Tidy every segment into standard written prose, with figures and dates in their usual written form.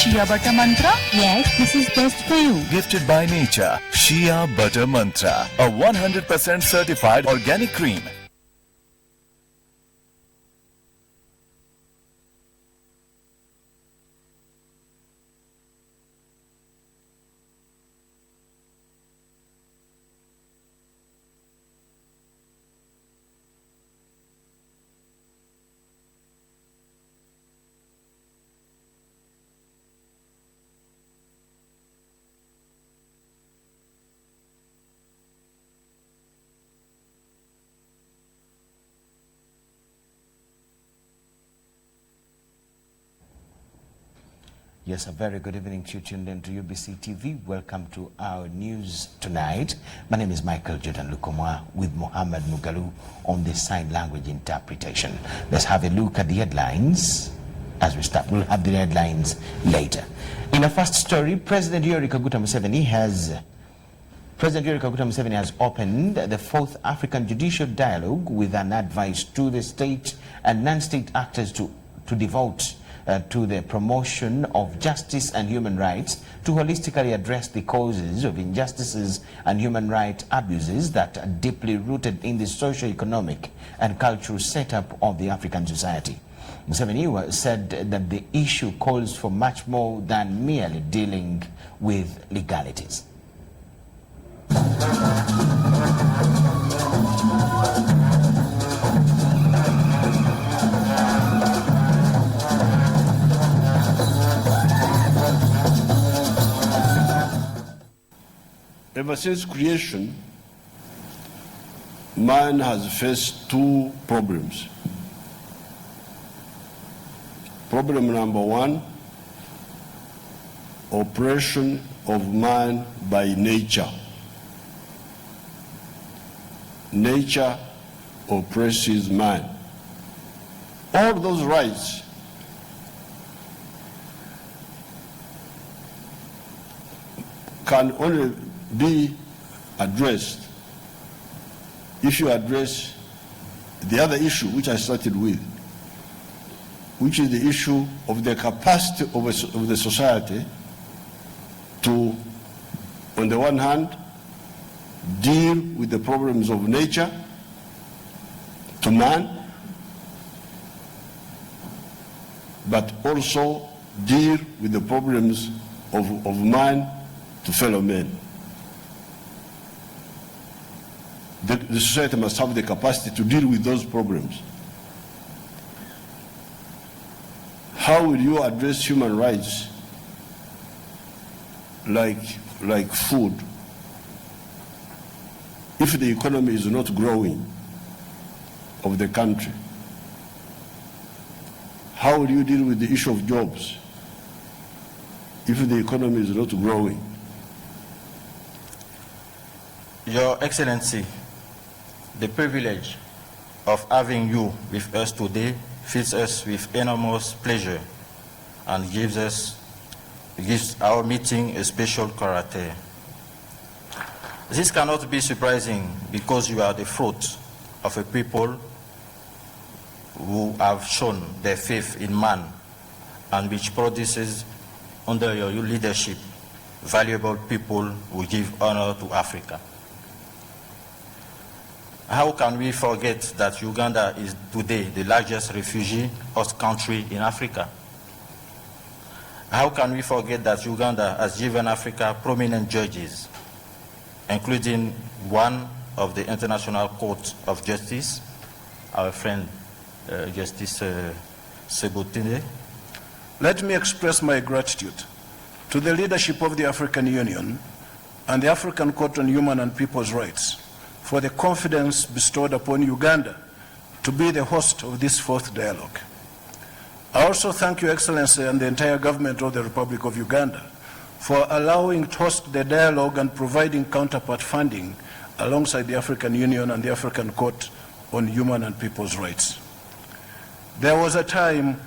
Shea Butter Mantra? Yes, this is best for you. Gifted by nature, Shea Butter Mantra, a 100% certified organic cream. Yes, a very good evening to you tuned in to UBC TV. Welcome to our news tonight. My name is Michael Jordan Lukomwa with Mohammed Mugalu on the sign language interpretation. Let's have a look at the headlines as we start. We'll have the headlines later. In our first story, President Yoweri Kaguta Museveni has opened the fourth African Judicial Dialogue with an advice to the state and non-state actors to devote to the promotion of justice and human rights, to holistically address the causes of injustices and human rights abuses that are deeply rooted in the socio-economic and cultural setup of the African society. Museveni said that the issue calls for much more than merely dealing with legalities. Ever since creation, man has faced two problems. Problem number one, oppression of man by nature. Nature oppresses man. All those rights can only be addressed if you address the other issue which I started with, which is the issue of the capacity of the society to, on the one hand, deal with the problems of nature to man, but also deal with the problems of man to fellow men. The society must have the capacity to deal with those problems. How will you address human rights like food if the economy is not growing of the country? How will you deal with the issue of jobs if the economy is not growing? Your Excellency, the privilege of having you with us today fills us with enormous pleasure and gives our meeting a special character. This cannot be surprising because you are the fruit of a people who have shown their faith in man and which produces under your leadership valuable people who give honor to Africa. How can we forget that Uganda is today the largest refugee host country in Africa? How can we forget that Uganda has given Africa prominent judges, including one of the International Court of Justice, our friend Justice Sebutine? Let me express my gratitude to the leadership of the African Union and the African Court on Human and People's Rights for the confidence bestowed upon Uganda to be the host of this fourth dialogue. I also thank Your Excellency and the entire government of the Republic of Uganda for allowing to host the dialogue and providing counterpart funding alongside the African Union and the African Court on Human and People's Rights. There was a time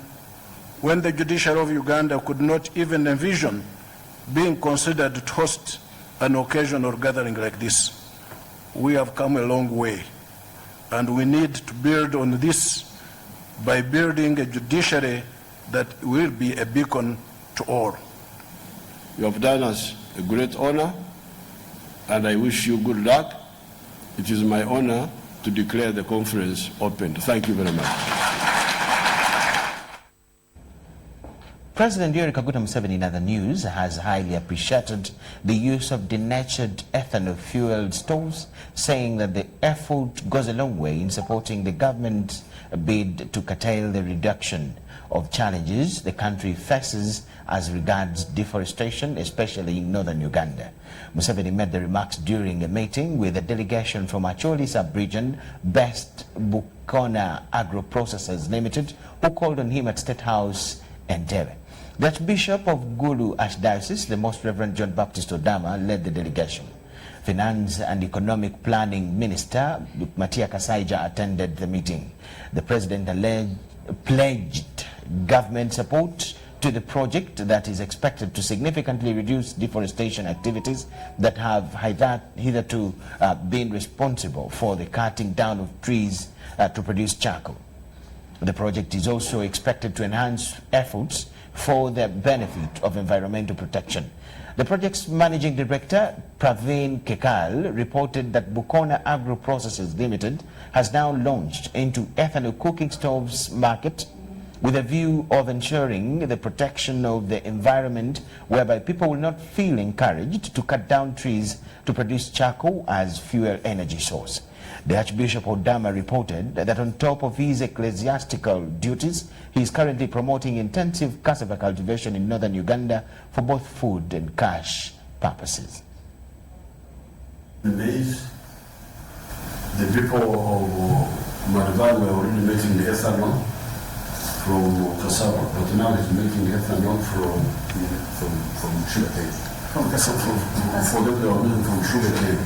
when the judiciary of Uganda could not even envision being considered to host an occasion or gathering like this. We have come a long way, and we need to build on this by building a judiciary that will be a beacon to all. You have done us a great honor, and I wish you good luck. It is my honor to declare the conference open. Thank you very much. President Yoweri Kaguta Museveni, in other news, has highly appreciated the use of denatured ethanol-fueled stoves, saying that the effort goes a long way in supporting the government's bid to curtail the reduction of challenges the country faces as regards deforestation, especially in northern Uganda. Museveni made the remarks during a meeting with a delegation from Acholi sub-region Best Bukona Agro-Processors Limited, who called on him at State House Entebbe. The Archbishop of Gulu Archdiocese, the Most Reverend John Baptist Odama, led the delegation. Finance and Economic Planning Minister Matia Kasaija attended the meeting. The President pledged government support to the project that is expected to significantly reduce deforestation activities that have hitherto been responsible for the cutting down of trees to produce charcoal. The project is also expected to enhance efforts for the benefit of environmental protection. The project's managing director, Praveen Kekal, reported that Bukona Agro Processors Limited has now launched into ethanol cooking stoves market with a view of ensuring the protection of the environment, whereby people will not feel encouraged to cut down trees to produce charcoal as fuel energy source. The Archbishop Odama reported that on top of his ecclesiastical duties, he is currently promoting intensive cassava cultivation in northern Uganda for both food and cash purposes. Maize, the people of Madhuban were already making the ethanol from cassava, but now he's making ethanol from sugarcane. For them, they are making from sugarcane.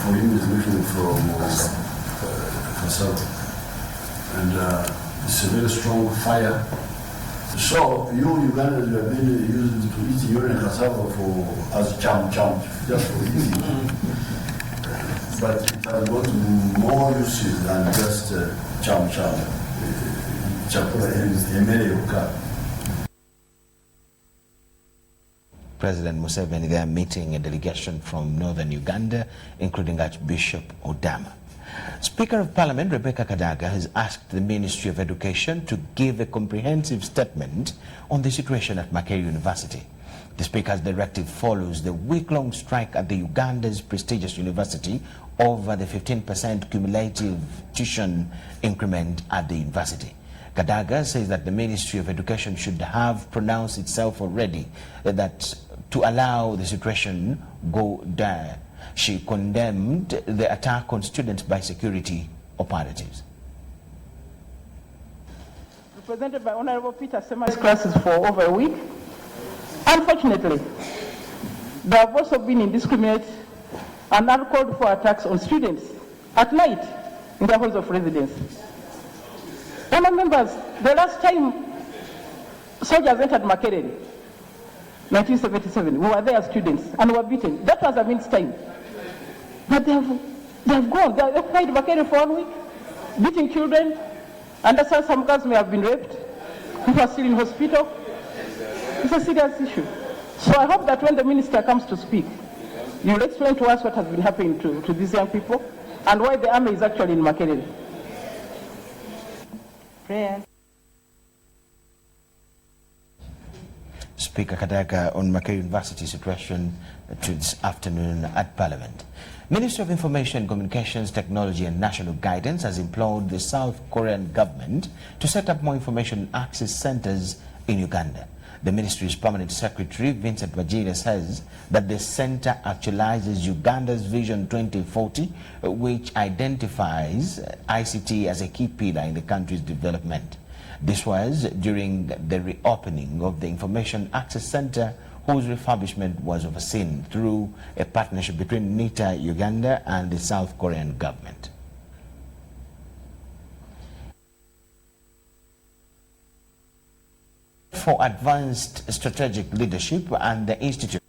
For him, he's making from cassava. And it's a very strong fire. So, you Ugandans, you have been used to eat urine cassava as cham, just for eating. But it has got more uses than just cham. President Museveni there meeting a delegation from northern Uganda, including Archbishop Odama. Speaker of Parliament Rebecca Kadaga has asked the Ministry of Education to give a comprehensive statement on the situation at Makerere University. The Speaker's directive follows the week-long strike at the Uganda's prestigious university over the 15% cumulative tuition increment at the university. Kadaga says that the Ministry of Education should have pronounced itself already that to allow the situation go dire. She condemned the attack on students by security operatives. Represented by Honorable Peter Sema's classes for over a week. Unfortunately, there have also been indiscriminate and uncalled for attacks on students at night in their halls of residence. Honourable members, the last time soldiers entered Makerere, 1977, we were there as students and were beaten. That was against time. But they have gone. They have occupied Makerere for 1 week, beating children. Understand some girls may have been raped. People are still in hospital. It's a serious issue. So I hope that when the minister comes to speak, you will explain to us what has been happening to these young people and why the army is actually in Makerere. Prayers. Speaker Kadaga on Makerere University situation to this afternoon at Parliament. Ministry of Information, Communications, Technology and National Guidance has implored the South Korean government to set up more information access centers in Uganda. The ministry's permanent secretary, Vincent Vajira, says that the center actualizes Uganda's Vision 2040, which identifies ICT as a key pillar in the country's development. This was during the reopening of the Information Access Center, whose refurbishment was overseen through a partnership between NITA Uganda and the South Korean government. For Advanced Strategic Leadership and the Institute,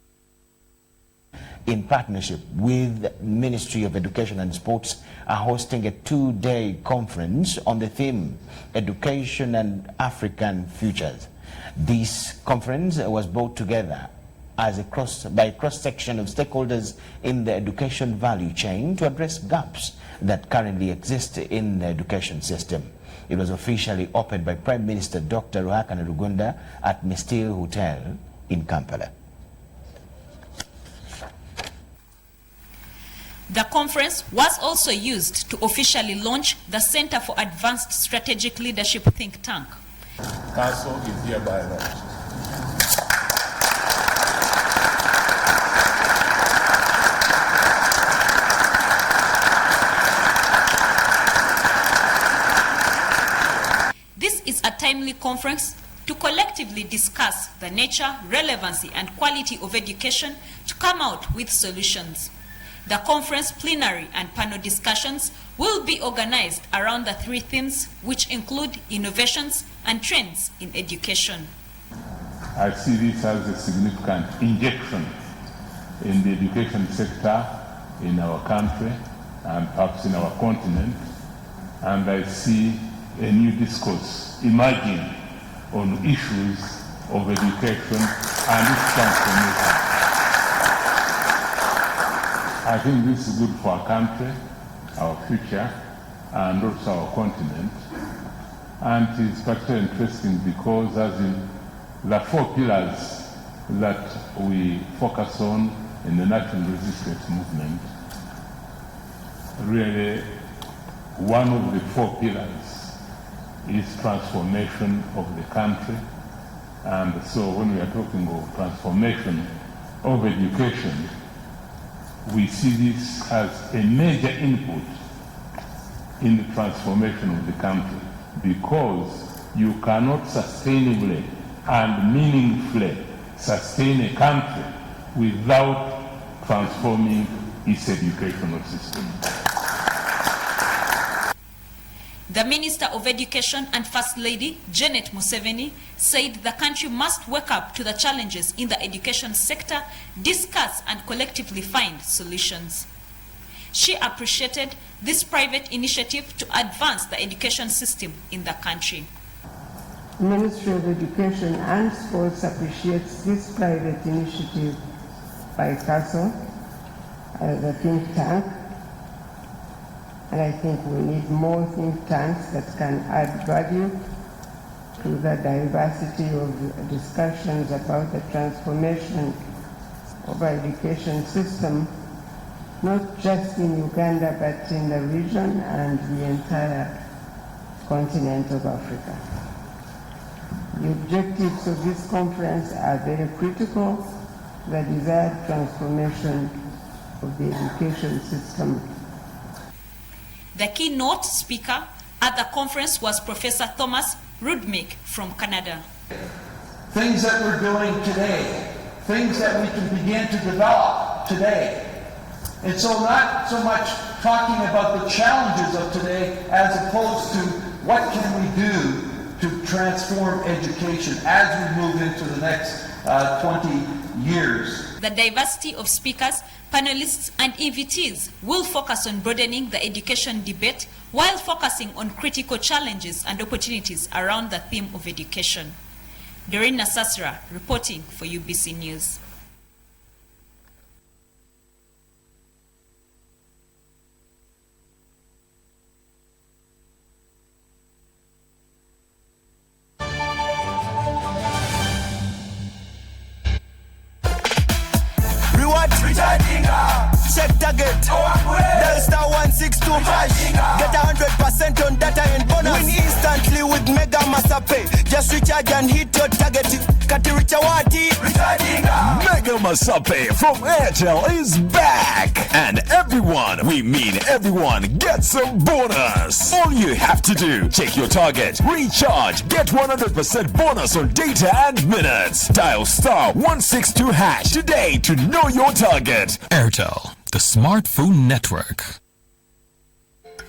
in partnership with Ministry of Education and Sports, are hosting a 2-day conference on the theme Education and African Futures. This conference was brought together as by a cross-section of stakeholders in the education value chain to address gaps that currently exist in the education system. It was officially opened by Prime Minister Dr. Ruhakana Rugunda at Mistil Hotel in Kampala. The conference was also used to officially launch the Center for Advanced Strategic Leadership think tank. Council is hereby launched. This is a timely conference to collectively discuss the nature, relevancy, and quality of education to come out with solutions. The conference plenary and panel discussions will be organized around the three themes, which include innovations and trends in education. I see this as a significant injection in the education sector in our country and perhaps in our continent, and I see a new discourse emerging on issues of education and its transformation. I think this is good for our country, our future, and also our continent. And it is particularly interesting because as in the four pillars that we focus on in the national resistance movement, really one of the four pillars is transformation of the country. And so when we are talking of transformation of education, we see this as a major input in the transformation of the country, because you cannot sustainably and meaningfully sustain a country without transforming its educational system. The Minister of Education and First Lady, Janet Museveni, said the country must wake up to the challenges in the education sector, discuss and collectively find solutions. She appreciated this private initiative to advance the education system in the country. The Ministry of Education and Sports appreciates this private initiative by CASO as a think tank. And I think we need more think tanks that can add value to the diversity of discussions about the transformation of our education system, not just in Uganda, but in the region and the entire continent of Africa. The objectives of this conference are very critical: the desired transformation of the education system. The keynote speaker at the conference was Professor Thomas Rudmick from Canada. Things that we're doing today, things that we can begin to develop today. And so not so much talking about the challenges of today as opposed to what can we do to transform education as we move into the next 20 years. The diversity of speakers, panelists and invitees will focus on broadening the education debate while focusing on critical challenges and opportunities around the theme of education. Doreen Nasasra reporting for UBC News. Check target. Dial star 162 hash. Get 100% on data and bonus. Win instantly with Mega Master Pay. Just recharge and hit your target. Mega Masape from Airtel is back, and everyone, we mean everyone, gets some bonus. All you have to do, check your target, recharge, get 100% bonus on data and minutes. Dial star 162 hash today to know your target. Airtel, the smartphone network.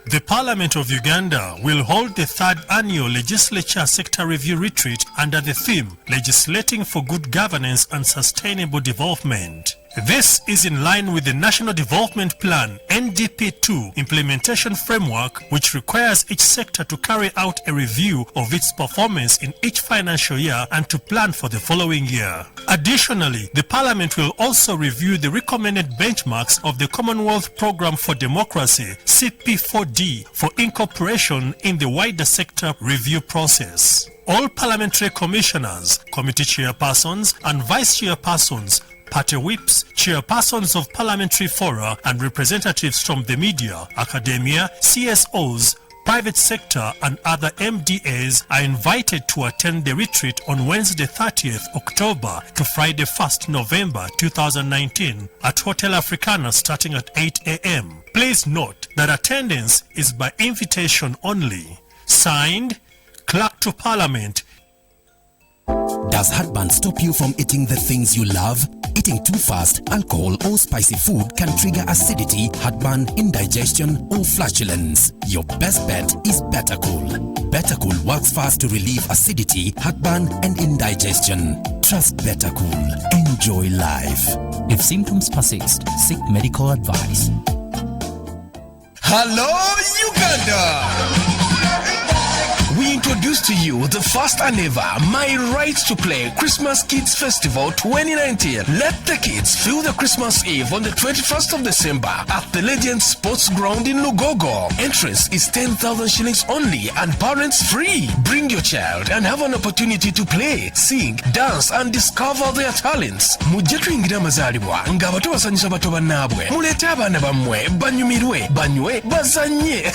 The Parliament of Uganda will hold the third annual Legislature Sector Review Retreat under the theme Legislating for Good Governance and Sustainable Development. This is in line with the National Development Plan (NDP2) implementation framework, which requires each sector to carry out a review of its performance in each financial year and to plan for the following year. Additionally, the Parliament will also review the recommended benchmarks of the Commonwealth Programme for Democracy (CP4D) for incorporation in the wider sector review process. All parliamentary commissioners, committee chairpersons and vice chairpersons, party whips, chairpersons of parliamentary fora and representatives from the media, academia, CSOs, private sector and other MDAs are invited to attend the retreat on Wednesday 30th October to Friday 1st November 2019 at Hotel Africana starting at 8 a.m. Please note that attendance is by invitation only. Signed, Clerk to Parliament. Does heartburn stop you from eating the things you love? Eating too fast, alcohol or spicy food can trigger acidity, heartburn, indigestion or flatulence. Your best bet is Better Cool. Better Cool works fast to relieve acidity, heartburn and indigestion. Trust Better Cool. Enjoy life. If symptoms persist, seek medical advice. Hello, Uganda! We introduce to you the first and ever My Right to Play Christmas Kids Festival 2019. Let the kids feel the Christmas Eve on the 21st of December at the Legend Sports Ground in Lugogo. Entrance is 10,000 shillings only and parents free. Bring your child and have an opportunity to play, sing, dance and discover their talents. Mujje tuyingira amazaalibwa nga abato basanyusa bato bannaabwe. Muleete abaana bammwe banyumirwe, banywe, bazanye.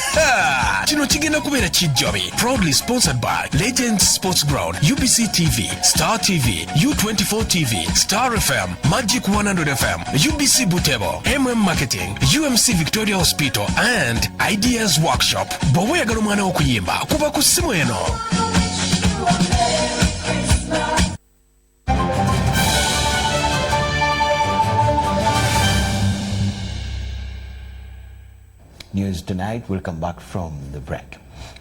Kino kigenda kubeera kijjobi. Proudly sponsored by Legends Sports Ground, UBC TV, Star TV, U24 TV, Star FM, Magic 100 FM, UBC Butebo, Marketing, UMC Victoria Hospital, and Ideas Workshop. Bowe yagala omwana okuyimba kuba ku ssimu eno. News tonight. We'll come back from the break.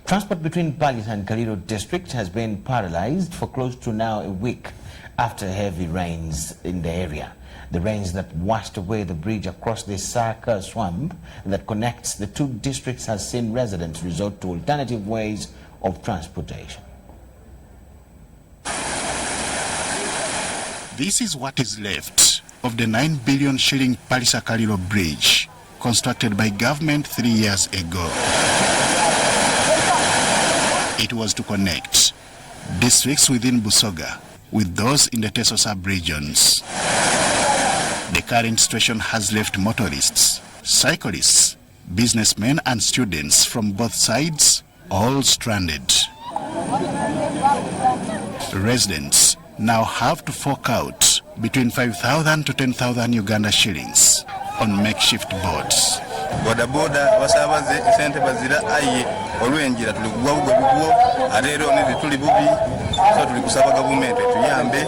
Transport between Palisa and Kaliro district has been paralyzed for close to now a week after heavy rains in the area. The rains that washed away the bridge across the Saka swamp that connects the two districts has seen residents resort to alternative ways of transportation. This is what is left of the 9 billion shilling Palisa Kaliro bridge constructed by government 3 years ago. It was to connect districts within Busoga with those in the Teso sub-regions. The current situation has left motorists, cyclists, businessmen and students from both sides all stranded. Residents now have to fork out between 5,000 to 10,000 Uganda shillings on makeshift boats. Boda boda basabaze sente bazira aye olwenjira tuli kugwa bugwo ate ero ne tuli bubi so tuli kusaba gavumenti tuyambe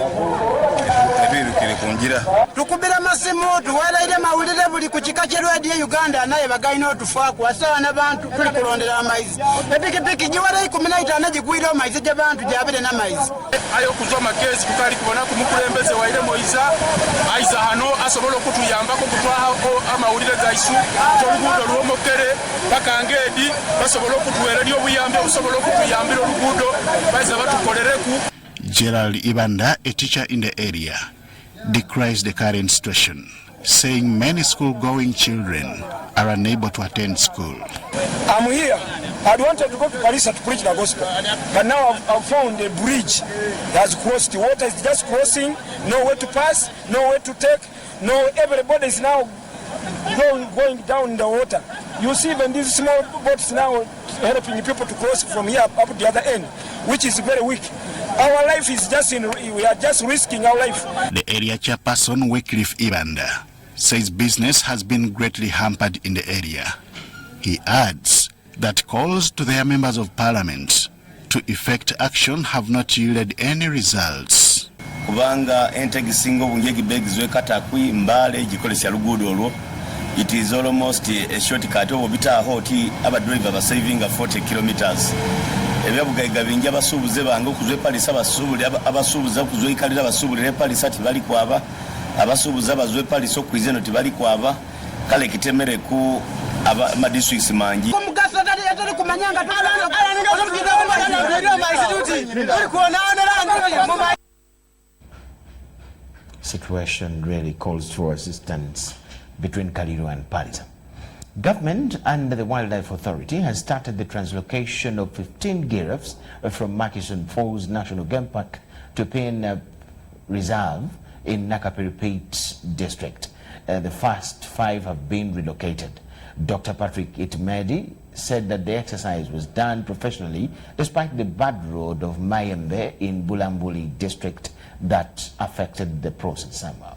ebirukire kunjira tukubira masimu tuwalaire mawulire buli ku kika kye radio Uganda naye bagayina otufaako asana n'abantu tuli kulondera amaizi epikipiki giwala 15 gigwira amaizi gy'abantu gyabire n'amaizi ayo kuzwa makezi tukali kubona ku mukulembeze waire Moiza aiza hano asobola okutuyambako kutwaho amawulire gaisu oluguudo lw'omukere bakangedi basobola okutuweera ly'obuyambi obusobola okutuyambira oluguudo baza batukolereku. Gerald Ibanda, a teacher in the area, decries the current situation, saying many school-going children are unable to attend school. I'm here. I wanted to go to Palisa to preach the gospel, but now I've found a bridge that has crossed. The water is just crossing, nowhere to pass, nowhere to take, everybody is now going down in the water. You see even these small boats now helping people to cross from here up to the other end, which is very weak. Our life is we are just risking our life. The area chairperson, Wycliffe Ibanda, says business has been greatly hampered in the area. He adds that calls to their members of parliament to effect action have not yielded any results. Kubanga entegisingo bunjegi begizwe katakwi mbale jikolesya lugudo olwo. It is almost a shortcut over bitaho oti aba driver ba saving 40 kilometers. Ebyabugayiga bingi abasuubuze bange okuzwe Palisa abasuubule abasuubuza okuzwe ikalira abasuubulire Palisa tibali kwaba abasuubuza bazwe paliso kwizeno tibali kwaba kale kitemere ku ama districts mangi Situation really calls for assistance between Kaliru and Palisa. Government under the Wildlife Authority has started the translocation of 15 giraffes from Murchison Falls National Game Park to Payne Reserve in Nakapiripit district. The first 5 have been relocated. Dr. Patrick Itmedi said that the exercise was done professionally despite the bad road of Mayembe in Bulambuli district that affected the process somehow.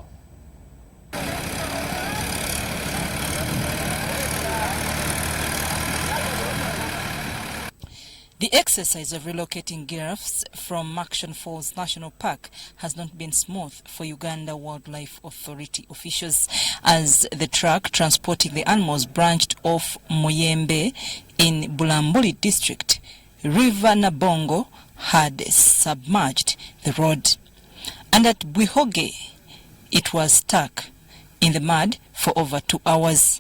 The exercise of relocating giraffes from Murchison Falls National Park has not been smooth for Uganda Wildlife Authority officials, as the truck transporting the animals branched off Muyembe in Bulambuli district. River Nabongo had submerged the road, and at Bwihoge it was stuck in the mud for over 2 hours.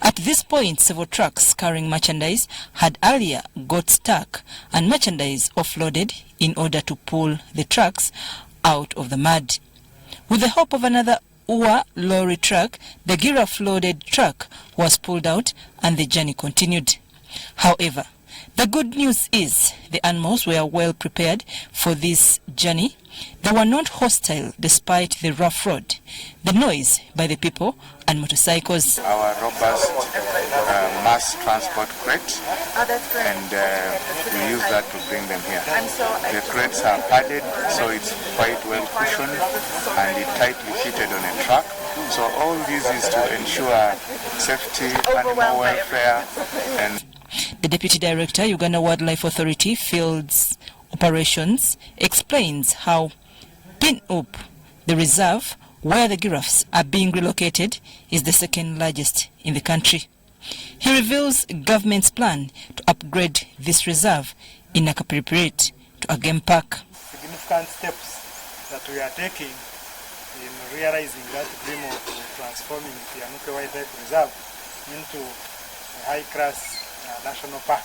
At this point, several trucks carrying merchandise had earlier got stuck and merchandise offloaded in order to pull the trucks out of the mud. With the help of another Ua lorry truck, the giraffe-loaded truck was pulled out and the journey continued. However, the good news is the animals were well prepared for this journey. They were not hostile despite the rough road, the noise by the people and motorcycles. Our robust mass transport crate, and we use that to bring them here. The crates are padded, so it's quite well cushioned and it tightly fitted on a truck. So all this is to ensure safety, animal welfare, and the Deputy Director, Uganda Wildlife Authority Fields Operations, explains how Pin-Up, the reserve where the giraffes are being relocated, is the second largest in the country. He reveals government's plan to upgrade this reserve in Nakapiripit to a game park. Significant steps that we are taking in realizing that dream of transforming the Yanuke Wildlife Reserve into a high-class national park.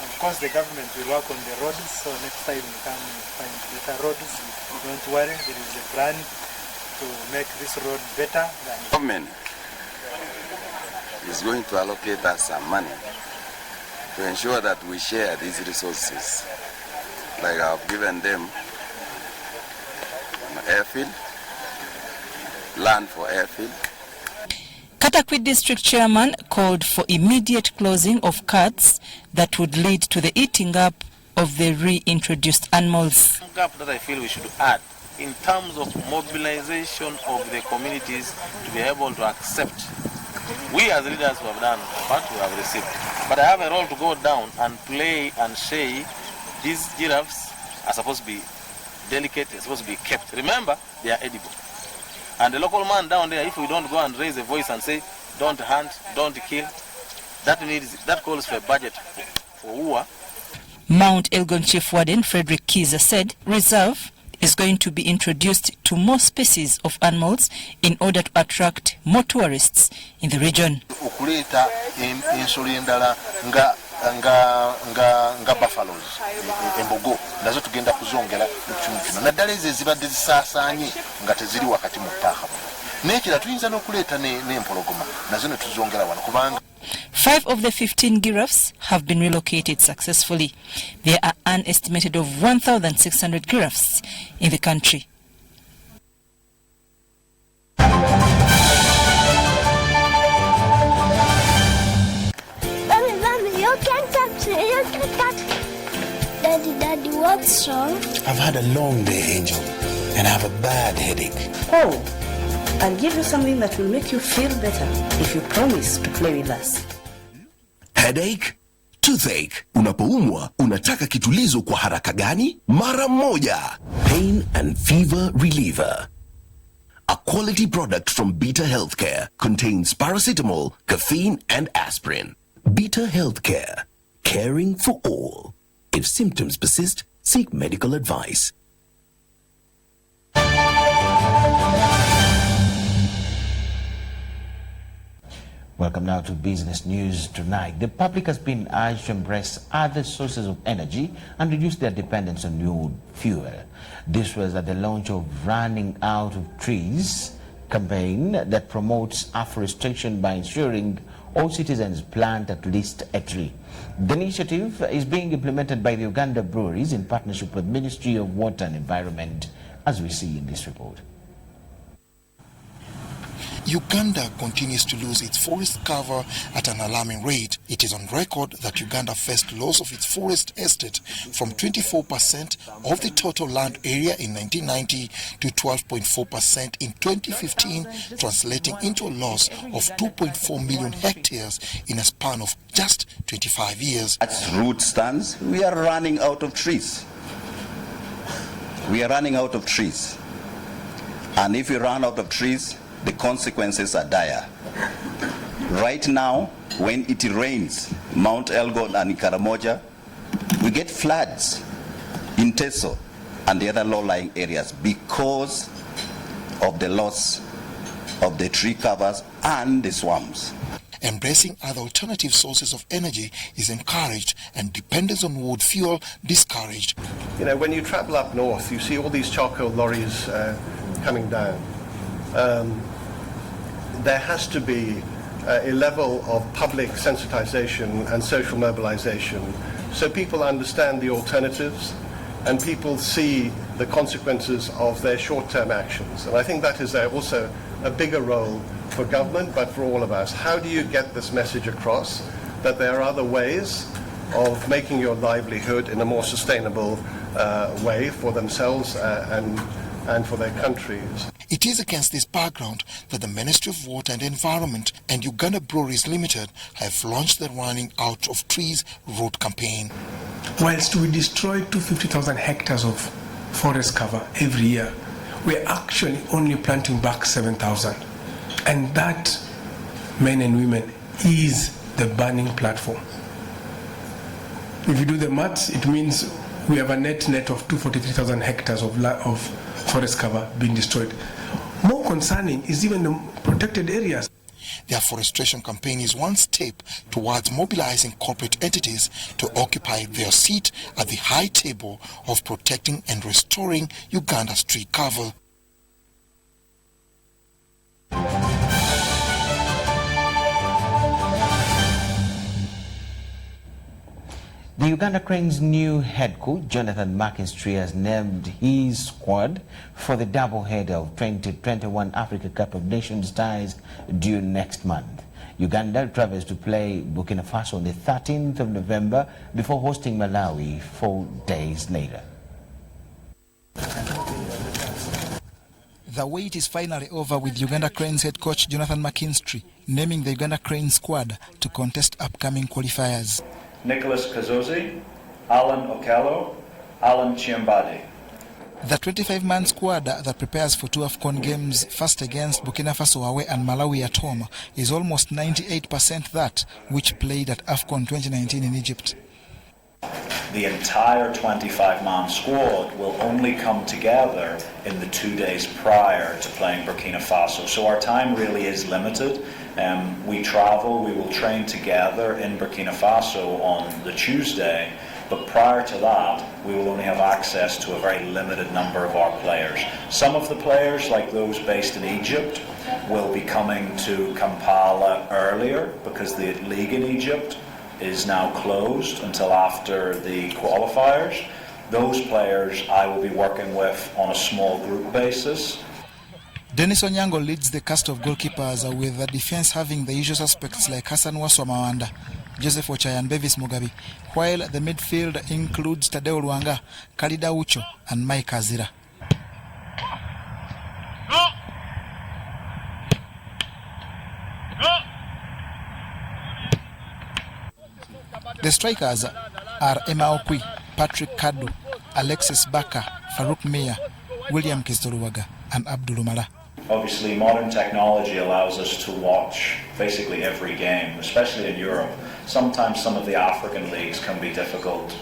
Of course, the government will work on the roads, so next time we can find better roads. Don't worry, there is a plan to make this road better. Government is going to allocate us some money to ensure that we share these resources. Like I've given them an airfield, land for airfield. Katakwi District Chairman called for immediate closing of cuts that would lead to the eating up of the reintroduced animals. One gap that I feel we should add in terms of mobilization of the communities to be able to accept. We as leaders who have done what we have received, but I have a role to go down and play and say these giraffes are supposed to be delicate, they're supposed to be kept. Remember, they are edible. And the local man down there, if we don't go and raise a voice and say, don't hunt, don't kill, that calls for a budget for UA. Mount Elgon Chief Warden Frederick Kiza said reserve is going to be introduced to more species of animals in order to attract more tourists in the region. Ukuleta insuli endala nga buffaloes embogo nazo tugenda kuzongera mu naddala ezo ezibadde zisaasanye nga teziri wakati mu paaka n'ekira tuyinza n'okuleeta n'empologoma nazo ne tuzongera wano kubanga 5 of the 15 giraffes have been relocated successfully. There are an estimated of 1,600 giraffes in the country. Daddy, what's wrong? I've had a long day, Angel, and I have a bad headache. Oh, I'll give you something that will make you feel better if you promise to play with us. Headache? Toothache. Unapoumwa, unataka kitulizo kwa haraka gani? Mara moja. Pain and fever reliever. quality product from Beta Healthcare. Contains paracetamol, caffeine, and aspirin. Beta Healthcare. Caring for all. If symptoms persist, seek medical advice. Welcome now to Business News Tonight. The public has been urged to embrace other sources of energy and reduce their dependence on new fuel. This was at the launch of Running Out of Trees campaign that promotes afforestation by ensuring all citizens plant at least a tree. The initiative is being implemented by the Uganda breweries in partnership with Ministry of Water and Environment, as we see in this report. Uganda continues to lose its forest cover at an alarming rate. It is on record that Uganda faced loss of its forest estate from 24% of the total land area in 1990 to 12.4% in 2015, translating into a loss of 2.4 million hectares in a span of just 25 years. As root stands, we are running out of trees. We are running out of trees. And if we run out of trees, the consequences are dire. Right now, when it rains, Mount Elgon and Karamoja, we get floods in Teso and the other low-lying areas because of the loss of the tree covers and the swamps. Embracing other alternative sources of energy is encouraged and dependence on wood fuel discouraged. You know, when you travel up north, you see all these charcoal lorries coming down. There has to be a level of public sensitization and social mobilization so people understand the alternatives and people see the consequences of their short-term actions. And I think that is also a bigger role for government, but for all of us. How do you get this message across that there are other ways of making your livelihood in a more sustainable way for themselves and for their countries? It is against this background that the Ministry of Water and Environment and Uganda Breweries Limited have launched the Running Out of Trees road campaign. Whilst we destroy 250,000 hectares of forest cover every year, we're actually only planting back 7,000. And that, men and women, is the burning platform. If you do the maths, it means we have a net of 243,000 hectares of forest cover being destroyed. More concerning is even the protected areas. The afforestation campaign is one step towards mobilizing corporate entities to occupy their seat at the high table of protecting and restoring Uganda's tree cover. The Uganda Cranes' new head coach, Jonathan McKinstry, has named his squad for the doubleheader of 2021 Africa Cup of Nations ties due next month. Uganda travels to play Burkina Faso on the 13th of November before hosting Malawi 4 days later. The wait is finally over with Uganda Cranes head coach Jonathan McKinstry naming the Uganda Cranes squad to contest upcoming qualifiers. Nicholas Kazozi, Alan Okello, Alan Chiambadi. The 25-man squad that prepares for two AFCON games, first against Burkina Faso away and Malawi at home, is almost 98% that which played at AFCON 2019 in Egypt. The entire 25-man squad will only come together in the 2 days prior to playing Burkina Faso. So our time really is limited. We travel, we will train together in Burkina Faso on the Tuesday, but prior to that, we will only have access to a very limited number of our players. Some of the players, like those based in Egypt, will be coming to Kampala earlier because the league in Egypt is now closed until after the qualifiers. Those players I will be working with on a small group basis. Dennis Onyango leads the cast of goalkeepers with the defense having the usual suspects like Hassan Waswamawanda, Joseph Ochai and Bevis Mugabi, while the midfield includes Tadeo Luanga, Kalida Ucho and Mike Azira. The strikers are Emma Okwi, Patrick Kadu, Alexis Baka, Farouk Mia, William Kistoruwaga and Abdul Umala. Obviously, modern technology allows us to watch basically every game, especially in Europe. Sometimes some of the African leagues can be difficult,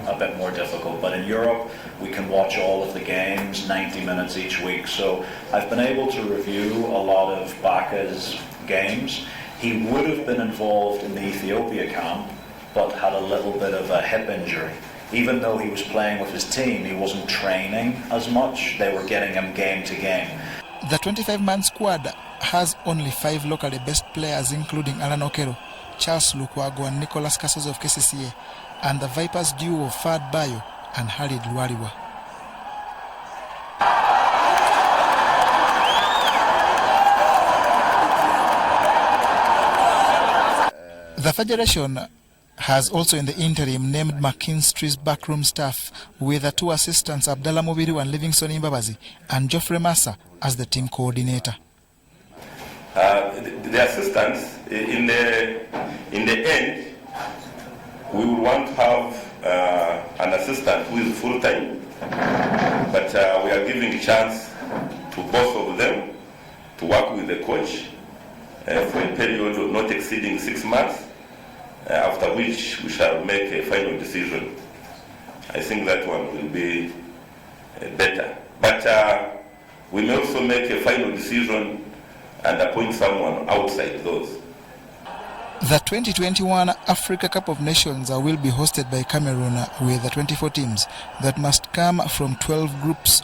a bit more difficult, but in Europe we can watch all of the games, 90 minutes each week. So I've been able to review a lot of Baka's games. He would have been involved in the Ethiopia camp, but had a little bit of a hip injury. Even though he was playing with his team, he wasn't training as much. They were getting him game to game. The 25-man squad has only 5 locally best players, including Alan Okero, Charles Lukwago and Nicholas Kasozi of KCCA, and the Vipers duo of Fad Bayo and Halid Lualiwa. The Federation has also in the interim named McKinstry's backroom staff with the 2 assistants Abdallah Mubiru and Livingston Imbabazi and Geoffrey Massa as the team coordinator. The assistants, in the end, we will want to have an assistant who is full-time, but we are giving a chance to both of them to work with the coach for a period of not exceeding 6 months, after which we shall make a final decision. I think that one will be better. But we may also make a final decision and appoint someone outside those. The 2021 Africa Cup of Nations will be hosted by Cameroon with the 24 teams that must come from 12 groups